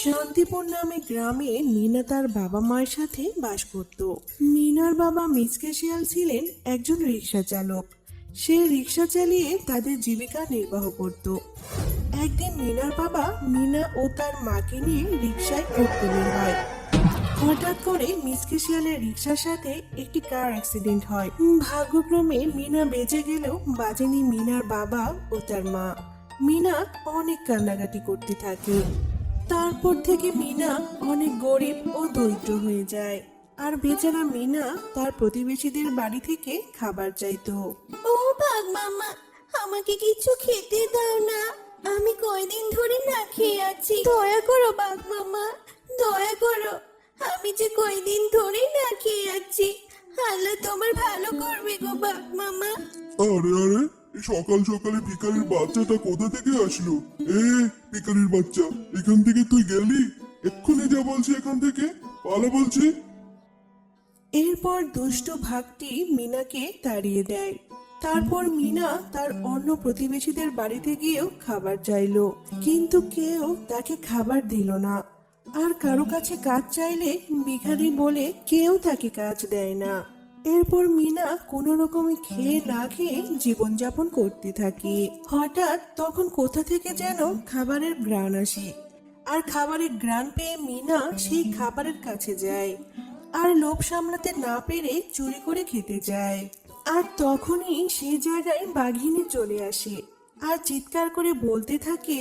শান্তিপুর নামে গ্রামে মিনা তার বাবা মায়ের সাথে বাস করত। মিনার বাবা মিসকে শিয়াল ছিলেন একজন রিক্সা চালক। সে রিক্সা চালিয়ে তাদের জীবিকা নির্বাহ করত। একদিন মিনার বাবা মিনা ও তার মাকে নিয়ে রিক্সায় ঘুরতে বের হয়। হঠাৎ করে মিসকে শিয়ালের রিক্সার সাথে একটি কার অ্যাক্সিডেন্ট হয়। ভাগ্যক্রমে মিনা বেঁচে গেলেও বাঁচেনি মিনার বাবা ও তার মা। মিনা অনেক কান্নাকাটি করতে থাকে। তারপর থেকে মিনা অনেক গরিব ও দরিদ্র হয়ে যায়। আর বেচারা মিনা তার প্রতিবেশীদের বাড়ি থেকে খাবার চাইতো। ও বাঘ মামা, আমাকে কিছু খেতে দাও না। আমি কয়দিন ধরে না খেয়ে আছি। দয়া করো বাঘ মামা, দয়া করো। আমি যে কয়দিন ধরে না খেয়ে আছি। আল্লাহ তোমার ভালো করবে গো বাঘ মামা। আরে আরে, এই সকাল সকালে ভিখারির বাচ্চাটা কোথা থেকে আসলো? ভিখারির বাচ্চা, এখান থেকে তুই গেলি? এক্ষুনি যা বলছি, এখান থেকে পালা বলছি। এরপর দুষ্ট ভাগটি মিনাকে তাড়িয়ে দেয়। তারপর মিনা তার অন্য প্রতিবেশীদের বাড়িতে গিয়েও খাবার চাইলো, কিন্তু কেউ তাকে খাবার দিল না। আর কারো কাছে কাজ চাইলে ভিখারি বলে কেউ তাকে কাজ দেয় না। এরপর মিনা কোনো রকমে খেয়ে না খেয়ে জীবনযাপন করতে থাকে। হঠাৎ তখন কোথা থেকে যেন খাবারের ঘ্রাণ আসে। আর খাবারের ঘ্রাণ পেয়ে মিনা সেই খাবারের কাছে যায়। আর লোভ সামলাতে না পেরে চুরি করে খেতে যায়। আর তখনই সেই জায়গায় বাঘিনী চলে আসে আর চিৎকার করে বলতে থাকে,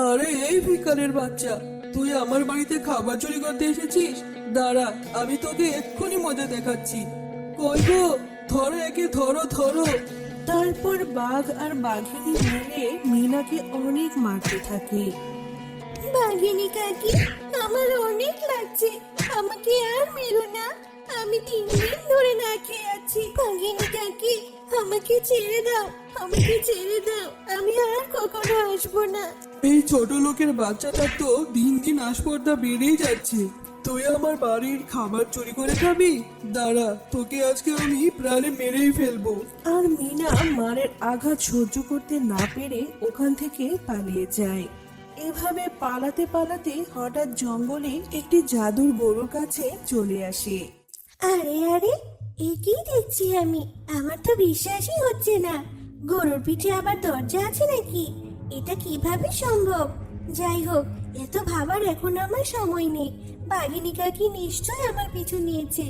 আরে এই ভিখারির বাচ্চা, তুই আমার বাড়িতে খাবার চুরি করতে এসেছিস? দাঁড়া, আমি তোকে এক্ষুনি মজা দেখাচ্ছি। কই গো, ধরো একে, ধরো ধরো। তারপর বাঘ আর বাঘিনী মিলে মিনাকে অনেক মারতে থাকে। বাঘিনী কাকি, আমার অনেক লাগছে। আমাকে আর মেরো না। আমি 3 দিন ধরে না খেয়ে আছি। বাঘিনী কাকি, আমাকে ছেড়ে দাও, আমাকে ছেড়ে দাও। আমি আর কখনো আসবো না। এই ছোট লোকের বাচ্চাটার তো দিন দিন আসপর্দা বেড়েই যাচ্ছে। তুই আমার বাড়ির খাবার চুরি করে খাবি? দাঁড়া, তোকে আজকে আমি প্রাণে মেরেই ফেলবো। আর মিনা মারের আঘাত সহ্য করতে না পেরে ওখান থেকে পালিয়ে যায়। এভাবে পালাতে পালাতে হঠাৎ জঙ্গলে একটি জাদুর গরুর কাছে চলে আসে। আরে আরে, এ কি দেখছি আমি? আমার তো বিশ্বাসই হচ্ছে না। গরুর পিঠে আবার দরজা আছে নাকি? এটা কিভাবে সম্ভব? যাই হোক, এত ভাবার এখন আমার সময় নেই। বাঘিনী কাকি নিশ্চয় আমার পিছু নিয়েছে।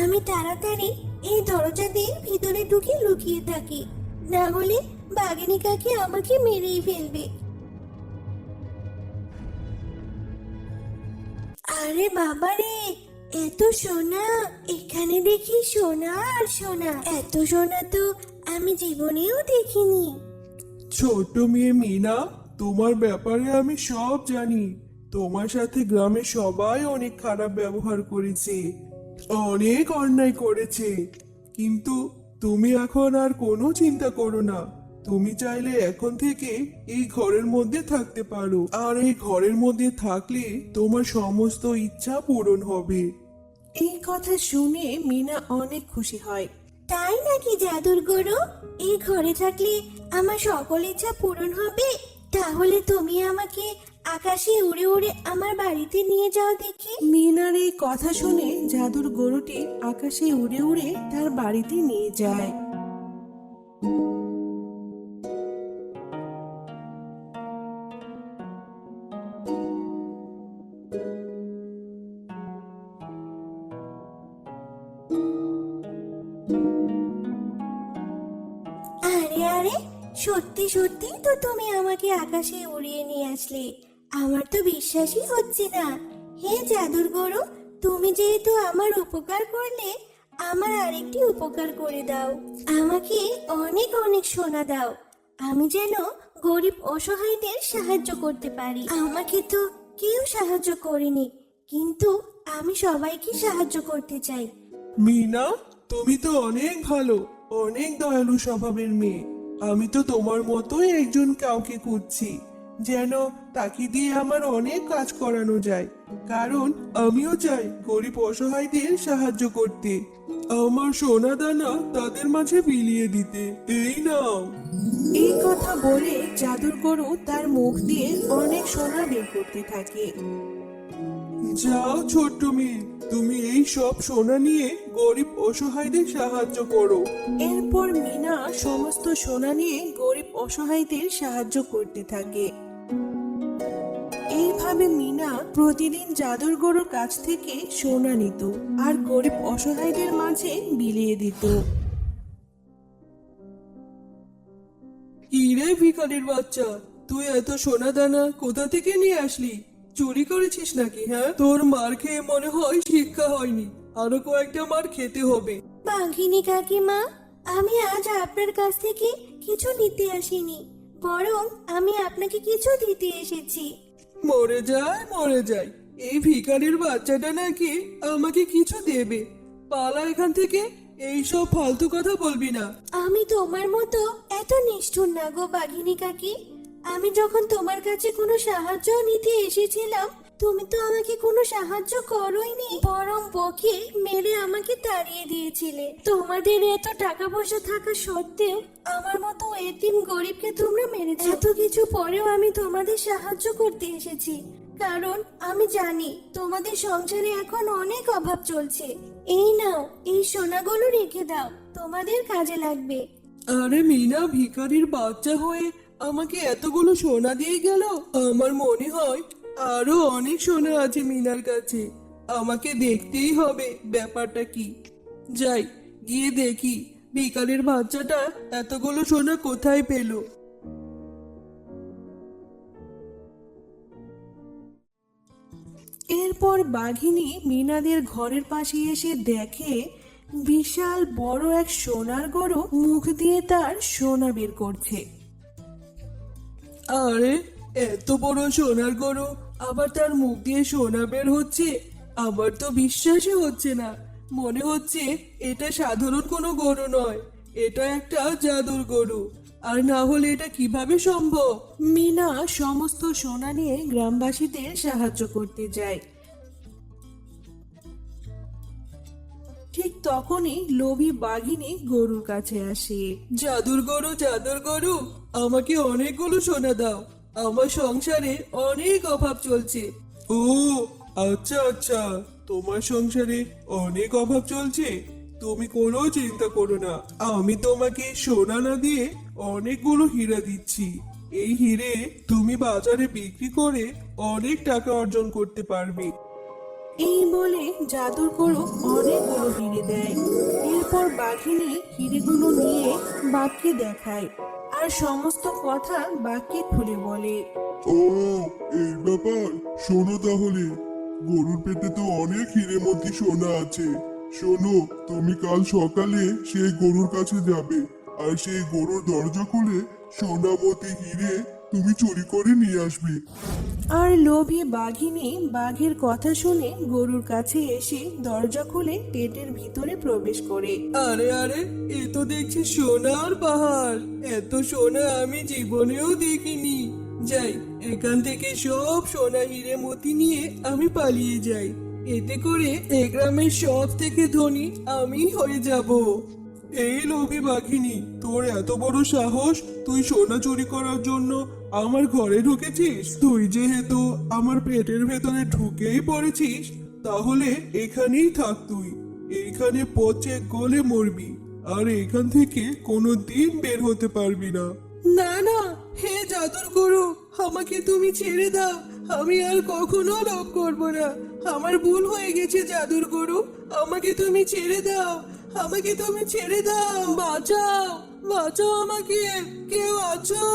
আমি তাড়াতাড়ি এই দরজা দিয়ে ভিতরে ঢুকে লুকিয়ে থাকি, না হলে বাঘিনী কাকি আমাকে মেরেই ফেলবে। আরে বাবারে, এত সোনা! এখানে দেখি সোনা আর সোনা। এত সোনা তো আমি জীবনেও দেখিনি। ছোট মেয়ে মিনা, তোমার ব্যাপারে আমি সব জানি। তোমার সাথে গ্রামের সবাই অনেক খারাপ ব্যবহার করেছে, অনেক অন্যায় করেছে। কিন্তু তুমি এখন আর কোনো চিন্তা করো না। তুমি চাইলে এখন থেকে এই ঘরের মধ্যে থাকতে পারো, আর এই ঘরের মধ্যে থাকলে তোমার সমস্ত ইচ্ছা পূরণ হবে। এই কথা শুনে মিনা অনেক খুশি হয়। তাই নাকি জাদুর গরু? এই ঘরে থাকলে আমার সকল ইচ্ছা পূরণ হবে? তাহলে তুমি আমাকে আকাশে উড়ে উড়ে আমার বাড়িতে নিয়ে যাও দেখি। মিনার এই কথা শুনে জাদুর গরুটি আকাশে উড়ে উড়ে তার বাড়িতে নিয়ে যায়। আরে আরে, সত্যি সত্যি তো তুমি আমাকে আকাশে উড়িয়ে নিয়ে আসলে। আমার তো বিশ্বাসই হচ্ছে না। হে জাদুর গরু, তুমি যেহেতু আমার উপকার করলে, আমার আরেকটি উপকার করে দাও। আমাকে অনেক অনেক সোনা দাও। আমি যেন গরিব অসহায়দের সাহায্য করতে পারি। আমাকে তো কেউ সাহায্য করেনি, কিন্তু আমি সবাইকে সাহায্য করতে চাই। মিনা, তুমি তো অনেক ভালো, অনেক দয়ালু স্বভাবের মেয়ে। আমি তো তোমার মতোই একজন কাউকে খুঁজছি। যেন তাকে দিয়ে আমার অনেক কাজ করানো যায়, কারণ আমিও চাই গরিব অসহায়দের সাহায্য করতে, আমার সোনা দানা তাদের মাঝে বিলিয়ে দিতে। এই নাও। এই কথা বলে জাদুর গরু তার মুখ দিয়ে অনেক সোনা বের করতে থাকে। যাও ছোট্ট মেয়ে, তুমি এই সব সোনা নিয়ে গরিব অসহায়দের সাহায্য করো। এরপর মিনা সমস্ত সোনা নিয়ে গরিব অসহায়দের সাহায্য করতে থাকে। এইভাবে মিনা প্রতিদিন জাদুর গরুর কাছ থেকে সোনা নিত আর গরিব অসহায়দের মাঝে বিলিয়ে দিত। কি রে ভিখারির বাচ্চা, তুই এত সোনা দানা কোথা থেকে নিয়ে আসলি? চুরি করেছিস নাকি? হ্যাঁ, তোর মার খেয়ে মনে হয় শিক্ষা হয়নি, আরো কয়েকটা মার খেতে হবে। বাঘিনী কাকিমা, আমি আজ আপনার কাছ থেকে কিছু নিতে আসিনি, বরং আমি আপনাকে কিছু দিতে এসেছি। মরে যায় মরে যায়, এই ভিখারির বাচ্চাটা নাকি আমাকে কিছু দেবে। পালা এখান থেকে, এইসব ফালতু কথা বলবি না। আমি তোমার মতো এত নিষ্ঠুর না গো বাঘিনী কাকি। আমি যখন তোমার কাছে কোনো সাহায্য নিতে এসেছিলাম, তুমি তো আমাকে কোনো সাহায্য করোইনি, বরং বকে মেরে আমাকে তাড়িয়ে দিয়েছিলে। তোমাদের এত টাকা পয়সা থাকা সত্ত্বেও আমার মতো এতিম গরিবকে তোমরা মেরেছো। এত কিছু পরেও আমি তোমাদের সাহায্য করতে এসেছি, কারণ আমি জানি তোমাদের সংসারে এখন অনেক অভাব চলছে। এই নাও, এই সোনাগুলো রেখে দাও, তোমাদের কাজে লাগবে। আরে মিনা ভিখারির বাচ্চা হয়ে আমাকে এতগুলো সোনা দিয়ে গেল। আমার মনে হয় আরো অনেক সোনা আছে মিনার কাছে, আমাকে দেখতেই হবে ব্যাপারটা কি। যাই, গিয়ে দেখি ভিখারির বাচ্চাটা এতগুলো সোনা কোথায় পেলো। এরপর বাঘিনী মিনাদের ঘরের পাশে এসে দেখে বিশাল বড় এক সোনার গরু মুখ দিয়ে তার সোনা বের করছে। আরে এত বড় সোনার গরু আবার তার মুখ দিয়ে সোনা বের হচ্ছে, আমার তো বিশ্বাসই হচ্ছে না। মনে হচ্ছে এটা সাধারণ কোনো গরু নয়, এটা একটা জাদুর গরু। আর না হলে এটা কিভাবে সম্ভব? মিনা সমস্ত সোনা নিয়ে গ্রামবাসীদের সাহায্য করতে যায়। ঠিক তখনই লোভী বাঘিনী গরুর কাছে আসে। জাদুর গরু, জাদুর গরু, আমাকে অনেকগুলো সোনা দাও, আমার সংসারে অনেক অভাব চলছে। ও আচ্ছা আচ্ছা, তোমার সংসারে অনেক অভাব চলছে, তুমি কোনো চিন্তা করো না, আমি তোমাকে সোনা না দিয়ে অনেকগুলো হীরা দিচ্ছি। এই হিরে তুমি বাজারে বিক্রি করে অনেক টাকা অর্জন করতে পারবে। এই বলে জাদুর গরু অনেকগুলো হিরে দেয়। এরপর বাঘিনী হিরেগুলো নিয়ে বাঘকে দেখায় আর সমস্ত কথা বাঘকে খুলে বলে। ও, এই ব্যাপার। শোনো তাহলে, গরুর পেটে তো অনেক হিরেমতি সোনা আছে। শোনো, তুমি কাল সকালে সেই গরুর কাছে যাবে, আর সেই গরুর দরজা খুলে সোনামতি হিরে তুমি চুরি করে নিয়ে আসবে। আর লোভী বাঘিনী বাঘের কথা শুনে গরুর কাছে এসে দরজা খুলে পেটের ভিতরে প্রবেশ করে। আরে আরে, এ তো দেখছি সোনার পাহাড়, এত সোনা আমি জীবনেও দেখিনি। যাই, এখান থেকে সব সোনা হিরে মতি নিয়ে আমি পালিয়ে যাই, এতে করে এই গ্রামের সব থেকে ধনী আমি হয়ে যাব। এই লোভী বাঘিনী, তোর এত বড় সাহস, তুই সোনা চুরি করার জন্য আমার ঘরে ঢুকেছিস? তুই যেহেতু আমার পেটের ভেতরে ঢুকেই পড়েছিস, তাহলে এখানেই থাক। তুই এইখানে পচে গলে মরবি, আর এখান থেকে কোনো দিন বের হতে পারবি না। না না, হে জাদুর গরু, আমাকে তুমি ছেড়ে দাও, আমি আর কখনো লোভ করব না। আমার ভুল হয়ে গেছে জাদুর গরু, আমাকে তুমি ছেড়ে দাও, আমাকে তুমি ছেড়ে দাও, বাঁচাও বাঁচাও আমাকে, কেউ আছো?